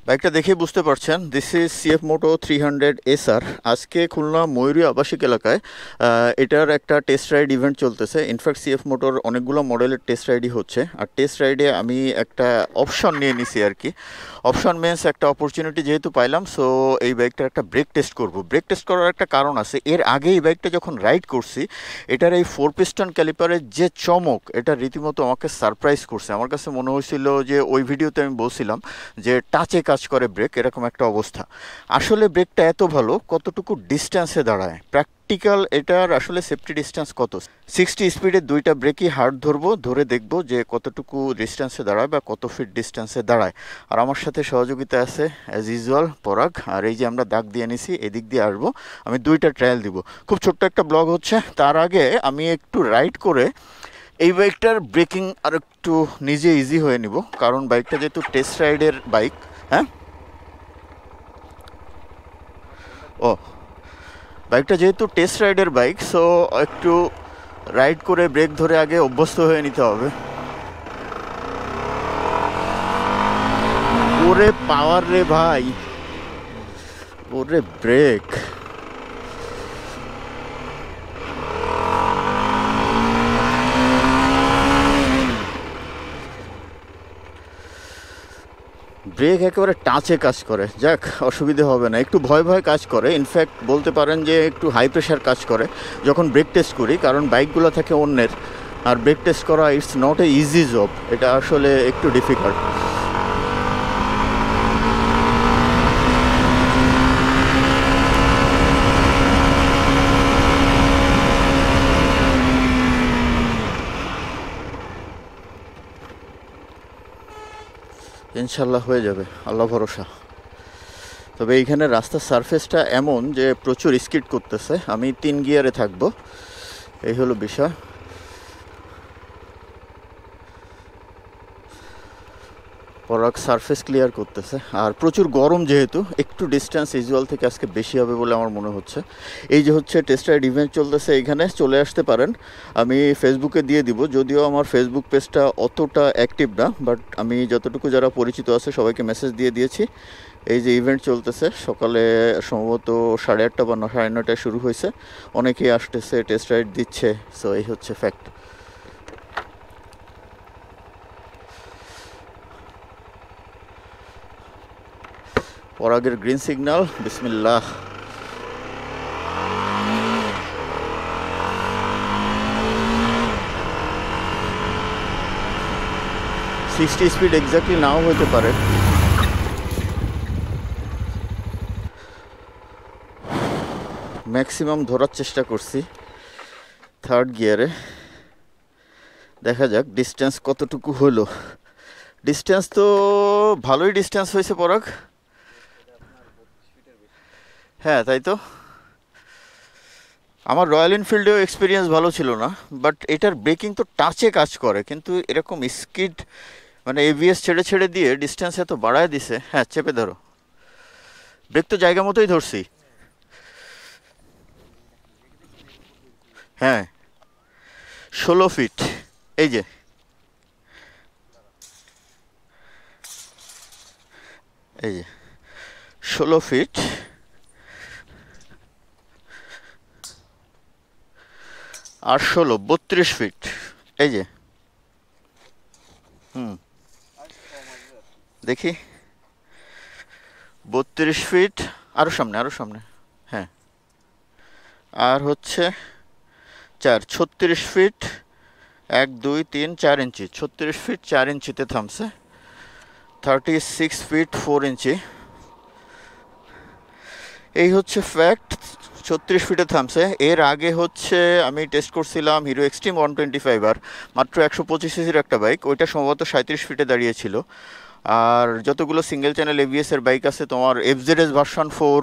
বাইকটা দেখেই বুঝতে পারছেন, this is CF Moto 300 SR. আজকে খুলনা ময়ূরী আবাসিক এলাকায় এটার একটা টেস্ট রাইড ইভেন্ট চলতেছে। ইনফ্যাক্ট সিএফ মোটোর অনেকগুলো মডেলের টেস্ট রাইডই হচ্ছে, আর টেস্ট রাইডে আমি একটা অপশন নিয়ে নিছি আর কি। অপশন মিনস একটা অপরচুনিটি যেহেতু পাইলাম, সো এই বাইকটার একটা ব্রেক টেস্ট করব। ব্রেক টেস্ট করার একটা কারণ আছে, এর আগে এই বাইকটা যখন রাইড করছি, এটার এই 4 পিস্টন ক্যালিপারের যে চমক, এটা রীতিমতো আমাকে সারপ্রাইজ করছে। আমার কাছে মনে হয়েছিল যে ওই ভিডিওতে আমি বলছিলাম যে টাচে কাজ করে ব্রেক, এরকম একটা অবস্থা। আসলে ব্রেকটা এত ভালো, কতটুকু ডিস্ট্যান্সে দাঁড়ায় প্র্যাকটিক্যাল, এটার আসলে সেফটি ডিস্ট্যান্স কত। 60 স্পিডের দুইটা ব্রেকই হার্ড ধরবো, ধরে দেখবো যে কতটুকু ডিস্ট্যান্সে দাঁড়ায় বা কত ফিট ডিস্ট্যান্সে দাঁড়ায়। আর আমার সাথে সহযোগিতা আছে অ্যাজ ইউজুয়াল পরাগ। আর এই যে আমরা দাগ দিয়ে নিছি, এদিক দিয়ে আসবো, আমি দুইটা ট্রায়াল দিব। খুব ছোট্ট একটা ব্লগ হচ্ছে, তার আগে আমি একটু রাইড করে এই বাইকটার ব্রেকিং আর একটু নিজে ইজি হয়ে নিব, কারণ বাইকটা যেহেতু টেস্ট রাইডের বাইক। হ্যাঁ, ও, বাইকটা যেহেতু টেস্ট রাইডের বাইক, সো একটু রাইড করে ব্রেক ধরে আগে অভ্যস্ত হয়ে নিতে হবে। ওরে পাওয়ার রে ভাই, ওরে ব্রেক! ব্রেক একেবারে টাচে কাজ করে, যাক অসুবিধে হবে না। একটু ভয় ভয় কাজ করে, ইনফ্যাক্ট বলতে পারেন যে একটু হাই প্রেশার কাজ করে যখন ব্রেক টেস্ট করি, কারণ বাইকগুলো থাকে অন্যের, আর ব্রেক টেস্ট করা it's not a easy job, এটা আসলে একটু ডিফিকাল্ট। ইনশাল্লাহ হয়ে যাবে, আল্লাহ ভরসা। তবে এইখানে রাস্তার সারফেসটা এমন যে প্রচুর স্কিড করতেছে, আমি 3 গিয়ারে থাকবো, এই হলো বিষয়। পরাগ সারফেস ক্লিয়ার করতেছে, আর প্রচুর গরম, যেহেতু একটু ডিস্টেন্স ইউজুয়াল থেকে আজকে বেশি হবে বলে আমার মনে হচ্ছে। এই যে হচ্ছে টেস্ট রাইড ইভেন্ট চলতেছে, এখানে চলে আসতে পারেন। আমি ফেসবুকে দিয়ে দিব, যদিও আমার ফেসবুক পেজটা অতটা অ্যাক্টিভ না, বাট আমি যতটুকু যারা পরিচিত আছে সবাইকে মেসেজ দিয়ে দিয়েছি। এই যে ইভেন্ট চলতেছে, সকালে সম্ভবত 8:30 বা 9:30টায় শুরু হয়েছে, অনেকেই আসতেছে, টেস্ট রাইড দিচ্ছে, সো এই হচ্ছে ফ্যাক্ট। পরাগের গ্রিন সিগন্যাল, বিসমিল্লাহ। সিক্সটি স্পিড এক্স্যাক্টলি নাও হতে পারে। ম্যাক্সিমাম ধরার চেষ্টা করছি 3rd গিয়ারে, দেখা যাক ডিস্টেন্স কতটুকু হলো। ডিস্টেন্স তো ভালোই ডিস্টেন্স হয়েছে পরাগ। হ্যাঁ, তাই তো। আমার রয়্যাল এনফিল্ডেও এক্সপিরিয়েন্স ভালো ছিল না, বাট এটার ব্রেকিং তো টাচে কাজ করে, কিন্তু এরকম স্কিড মানে এবিএস ছেড়ে ছেড়ে দিয়ে ডিস্টেন্স এত বাড়ায় দিছে। হ্যাঁ, চেপে ধরো, ব্রেক তো জায়গা মতোই ধরছি। হ্যাঁ, 16 ফিট, এই যে, এই যে 16 ফিট। আর 32 ফিট, এই যে। হুম, দেখি 32 ফিট, আরও সামনে, আরও সামনে। হ্যাঁ, আর হচ্ছে 36 ফিট, 1 2 3 4 ইঞ্চি, 36 ফিট 4 ইঞ্চিতে থামছে। 36 ফিট 4 ইঞ্চি, এই হচ্ছে ফ্যাক্ট। 36 ফিটে থামছে। এর আগে হচ্ছে আমি টেস্ট করছিলাম হিরো এক্সট্রিম 125R, মাত্র 125 সিসির একটা বাইক, ওইটা সম্ভবত 37 ফিটে দাঁড়িয়েছিল। আর যতগুলো সিঙ্গেল চ্যানেল এবিএসের বাইক আছে, তোমার এফজেডএস ভার্সন 4,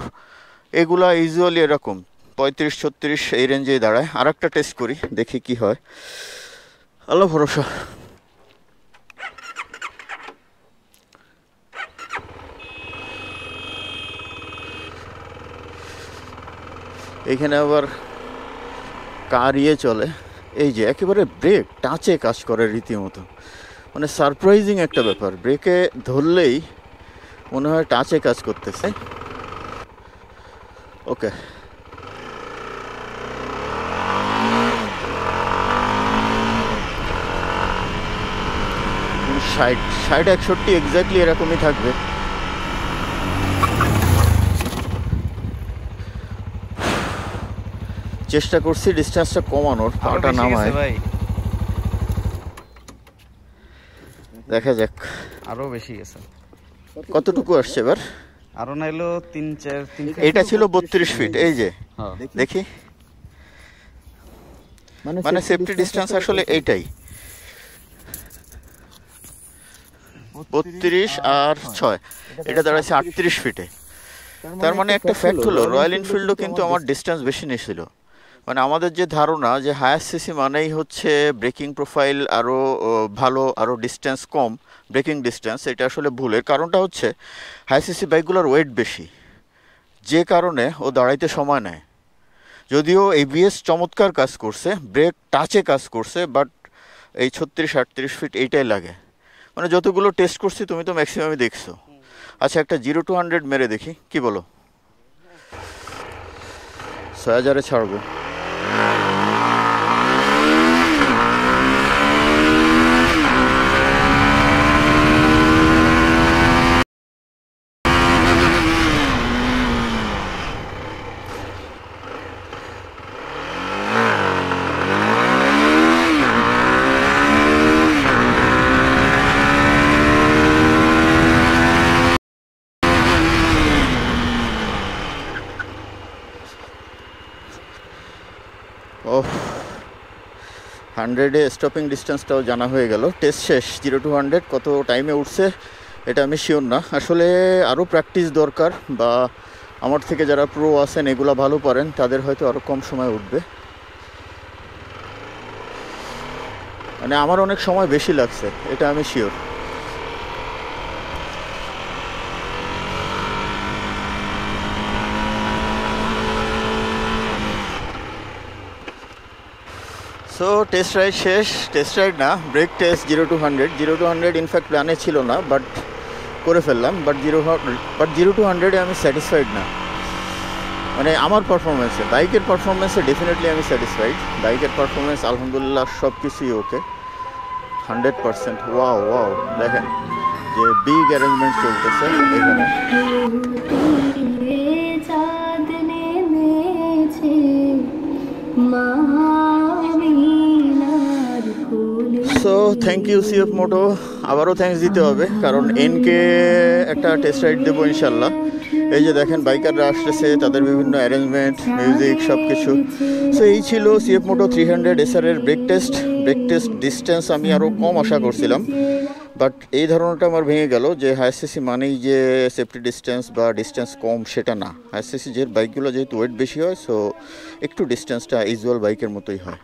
এগুলা ইউজুয়ালি এরকম 35 36 এই রেঞ্জেই দাঁড়ায়। আর একটা টেস্ট করি, দেখি কি হয়, আল্লাহ ভরসা। এইখানে আবার কার ইয়ে চলে, এই যে একেবারে ব্রেক টাচে কাজ করে রীতিমতো, মানে সারপ্রাইজিং একটা ব্যাপার। ব্রেকে ধরলেই মনে হয় টাচে কাজ করতেছে। ওকে, 60-61 এক্স্যাক্টলি এরকমই থাকবে। চেষ্টা করছি ডিস্টেন্সটা কমানোর, পাটা নামায়। দেখা যাক আরো বেশি গেছে। কতটুকু আসছে এবার? আরো নাইলো 3-4 এটা ছিল 32 ফিট। এই যে দেখি, মানে সেফটি ডিস্টেন্স আসলে এইটাই, 32 আর 6, এটা দাঁড়াচ্ছে 38 ফিটে। তার মানে একটা ফ্যাক্ট হলো রয়্যাল এনফিল্ডও কিন্তু আমার ডিস্টেন্স বেশি নিয়েছিল। মানে আমাদের যে ধারণা যে হায়ার সিসি মানেই হচ্ছে ব্রেকিং প্রোফাইল আরও ভালো, আরও ডিস্টেন্স কম, ব্রেকিং ডিস্টেন্স, এটা আসলে ভুল। এর কারণটা হচ্ছে হায়ার সিসি বাইকগুলোর ওয়েট বেশি, যে কারণে ও দাঁড়াইতে সময় নেয়। যদিও এবিএস চমৎকার কাজ করছে, ব্রেক টাচে কাজ করছে, বাট এই 36-38 ফিট এইটাই লাগে। মানে যতগুলো টেস্ট করছি তুমি তো ম্যাক্সিমামই দেখছো। আচ্ছা, একটা 0-100 মেরে দেখি, কি বলো? 6000-এ ছাড়বো। ও 100-এ স্টপিং ডিস্টেন্সটাও জানা হয়ে গেল। টেস্ট শেষ। 0-100 কত টাইমে উঠছে এটা আমি শিওর না, আসলে আরও প্র্যাকটিস দরকার, বা আমার থেকে যারা প্রো আছেন এগুলা ভালো পারেন তাদের হয়তো আরও কম সময় উঠবে। মানে আমার অনেক সময় বেশি লাগছে, এটা আমি শিওর। সো টেস্ট রাইড শেষ। টেস্ট রাইড না, ব্রেক টেস্ট 0-100। 0-100 ইনফ্যাক্ট প্ল্যানে ছিল না, বাট করে ফেললাম। বাট 0-100-এ আমি স্যাটিসফাইড না, মানে আমার পারফরমেন্সে, বাইকের পারফরমেন্সে ডেফিনেটলি আমি স্যাটিসফাইড। বাইকের পারফরমেন্স আলহামদুলিল্লাহ সব কিছুই ওকে, 100%। ওয়াও ওয়াও, দেখেন যে বিগ অ্যারেঞ্জমেন্ট চলতেছে এখানে। সো থ্যাংক ইউ সিএফ মোটো, আবারও থ্যাঙ্কস দিতে হবে, কারণ এনকে একটা টেস্ট রাইড দেবো ইনশাল্লাহ। এই যে দেখেন বাইকাররা আসতেছে, তাদের বিভিন্ন অ্যারেঞ্জমেন্ট, মিউজিক, সব কিছু। সো এই ছিল সিএফ মোটো 300 এসআরের brake test. Brake test distance আমি আরও কম আশা করছিলাম, বাট এই ধারণাটা আমার ভেঙে গেল যে হায়ার সিসি মানেই যে সেফটি ডিস্টেন্স বা ডিস্টেন্স কম, সেটা না। হায়ার সিসি যে বাইকগুলো যেহেতু ওয়েট বেশি হয়, সো একটু ডিস্টেন্সটা ইউজুয়াল বাইকের মতোই হয়।